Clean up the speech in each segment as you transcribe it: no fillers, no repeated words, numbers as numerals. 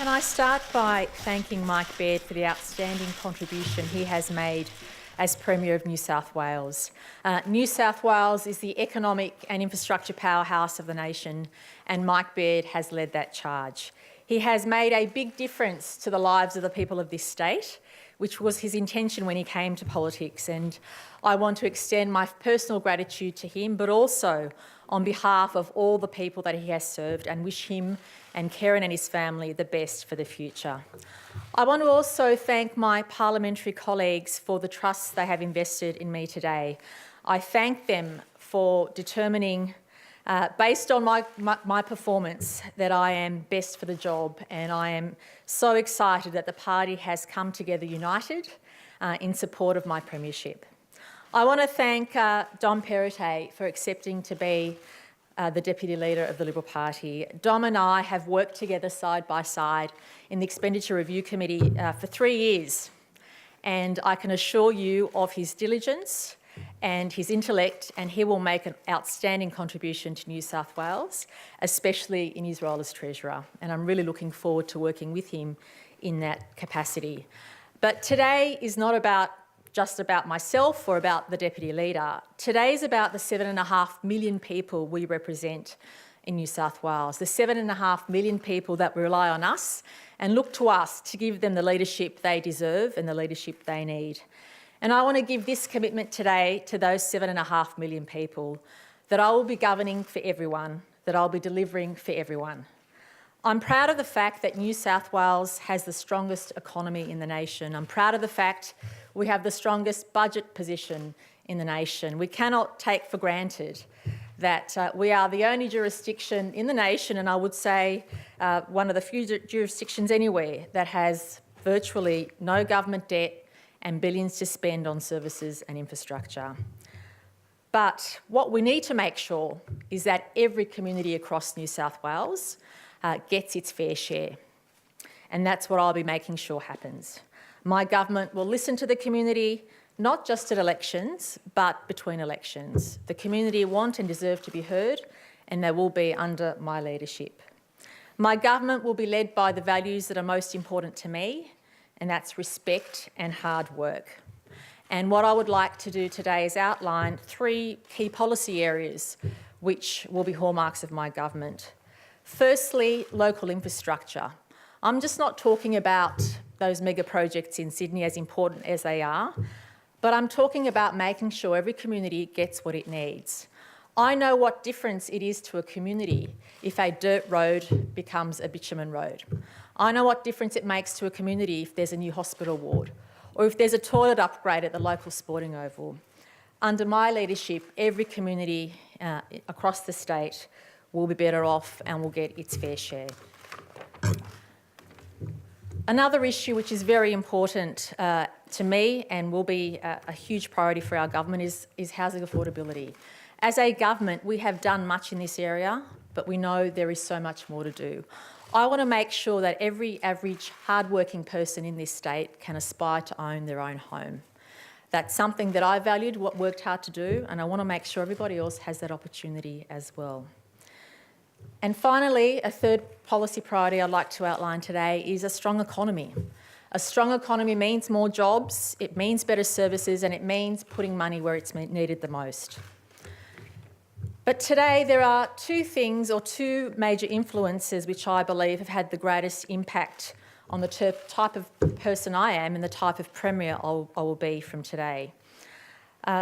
Can I start by thanking Mike Baird for the outstanding contribution he has made as Premier of New South Wales. New South Wales is the economic and infrastructure powerhouse of the nation, and Mike Baird has led that charge. He has made a big difference to the lives of the people of this state, which was his intention when he came to politics, and I want to extend my personal gratitude to him, but also on behalf of all the people that he has served, and wish him and Karen and his family the best for the future. I want to also thank my parliamentary colleagues for the trust they have invested in me today. I thank them for determining, based on my performance, that I am best for the job, and I am so excited that the party has come together united in support of my premiership. I want to thank Dom Perrottet for accepting to be the Deputy Leader of the Liberal Party. Dom and I have worked together side by side in the Expenditure Review Committee for 3 years, and I can assure you of his diligence and his intellect, and he will make an outstanding contribution to New South Wales, especially in his role as Treasurer, and I'm really looking forward to working with him in that capacity. But today is not just about myself or about the Deputy Leader. Today is about the 7.5 million people we represent in New South Wales, the 7.5 million people that rely on us and look to us to give them the leadership they deserve and the leadership they need. And I want to give this commitment today to those 7.5 million people, that I will be governing for everyone, that I'll be delivering for everyone. I'm proud of the fact that New South Wales has the strongest economy in the nation. I'm proud of the fact we have the strongest budget position in the nation. We cannot take for granted that we are the only jurisdiction in the nation, and I would say one of the few jurisdictions anywhere, that has virtually no government debt and billions to spend on services and infrastructure. But what we need to make sure is that every community across New South Wales gets its fair share. And that's what I'll be making sure happens. My government will listen to the community, not just at elections, but between elections. The community want and deserve to be heard, and they will be under my leadership. My government will be led by the values that are most important to me, and that's respect and hard work. And what I would like to do today is outline 3 key policy areas which will be hallmarks of my government. Firstly, local infrastructure. I'm just not talking about those mega projects in Sydney, as important as they are, but I'm talking about making sure every community gets what it needs. I know what difference it is to a community if a dirt road becomes a bitumen road. I know what difference it makes to a community if there's a new hospital ward, or if there's a toilet upgrade at the local sporting oval. Under my leadership, every community across the state will be better off and will get its fair share. Another issue which is very important to me and will be a huge priority for our government is housing affordability. As a government, we have done much in this area, but we know there is so much more to do. I want to make sure that every average hard-working person in this state can aspire to own their own home. That's something that I valued, worked hard to do, and I want to make sure everybody else has that opportunity as well. And finally, a third policy priority I'd like to outline today is a strong economy. A strong economy means more jobs, it means better services, and it means putting money where it's needed the most. But today there are 2 major influences which I believe have had the greatest impact on the type of person I am and the type of Premier I will be from today.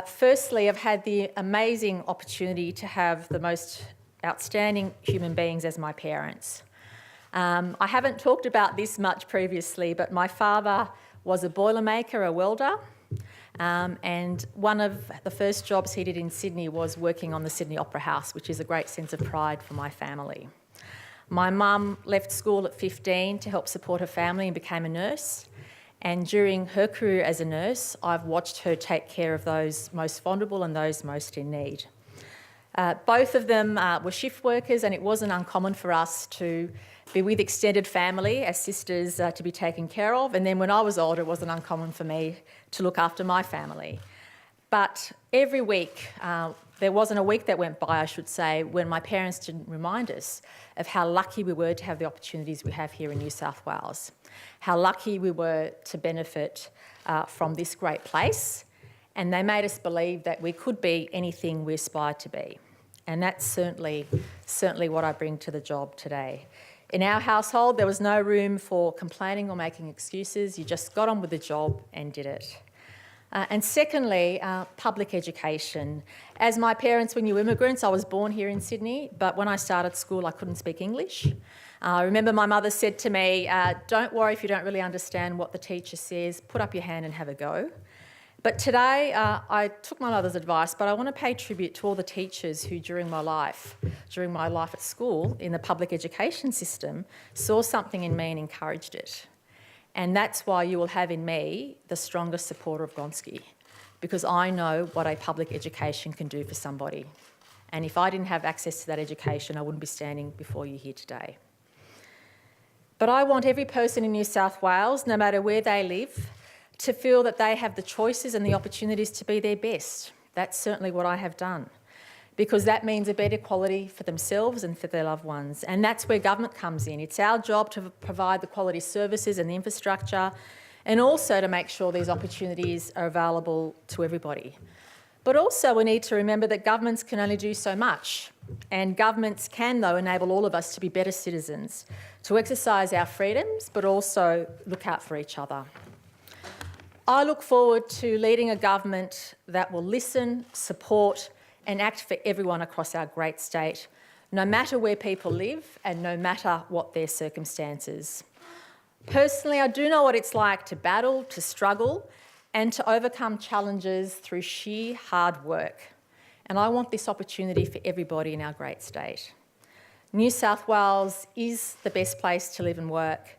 Firstly, I've had the amazing opportunity to have the most outstanding human beings as my parents. I haven't talked about this much previously, but my father was a boilermaker, a welder, and one of the first jobs he did in Sydney was working on the Sydney Opera House, which is a great sense of pride for my family. My mum left school at 15 to help support her family and became a nurse, and during her career as a nurse, I've watched her take care of those most vulnerable and those most in need. Both of them were shift workers, and it wasn't uncommon for us to be with extended family as sisters to be taken care of. And then when I was older, it wasn't uncommon for me to look after my family. But every week, there wasn't a week that went by, I should say, when my parents didn't remind us of how lucky we were to have the opportunities we have here in New South Wales, how lucky we were to benefit from this great place, and they made us believe that we could be anything we aspired to be. And that's certainly what I bring to the job today. In our household, there was no room for complaining or making excuses. You just got on with the job and did it. And secondly, public education. As my parents were new immigrants, I was born here in Sydney, but when I started school, I couldn't speak English. I remember my mother said to me, don't worry if you don't really understand what the teacher says, put up your hand and have a go. But today, I took my mother's advice, but I want to pay tribute to all the teachers who during my life at school, in the public education system, saw something in me and encouraged it. And that's why you will have in me the strongest supporter of Gonski, because I know what a public education can do for somebody. And if I didn't have access to that education, I wouldn't be standing before you here today. But I want every person in New South Wales, no matter where they live, to feel that they have the choices and the opportunities to be their best. That's certainly what I have done, because that means a better quality for themselves and for their loved ones. And that's where government comes in. It's our job to provide the quality services and the infrastructure, and also to make sure these opportunities are available to everybody. But also we need to remember that governments can only do so much. And governments can, though, enable all of us to be better citizens, to exercise our freedoms, but also look out for each other. I look forward to leading a government that will listen, support, and act for everyone across our great state, no matter where people live and no matter what their circumstances. Personally, I do know what it's like to battle, to struggle, and to overcome challenges through sheer hard work. And I want this opportunity for everybody in our great state. New South Wales is the best place to live and work.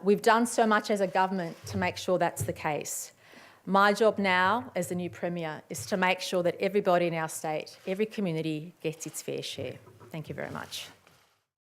We've done so much as a government to make sure that's the case. My job now, as the new Premier, is to make sure that everybody in our state, every community, gets its fair share. Thank you very much.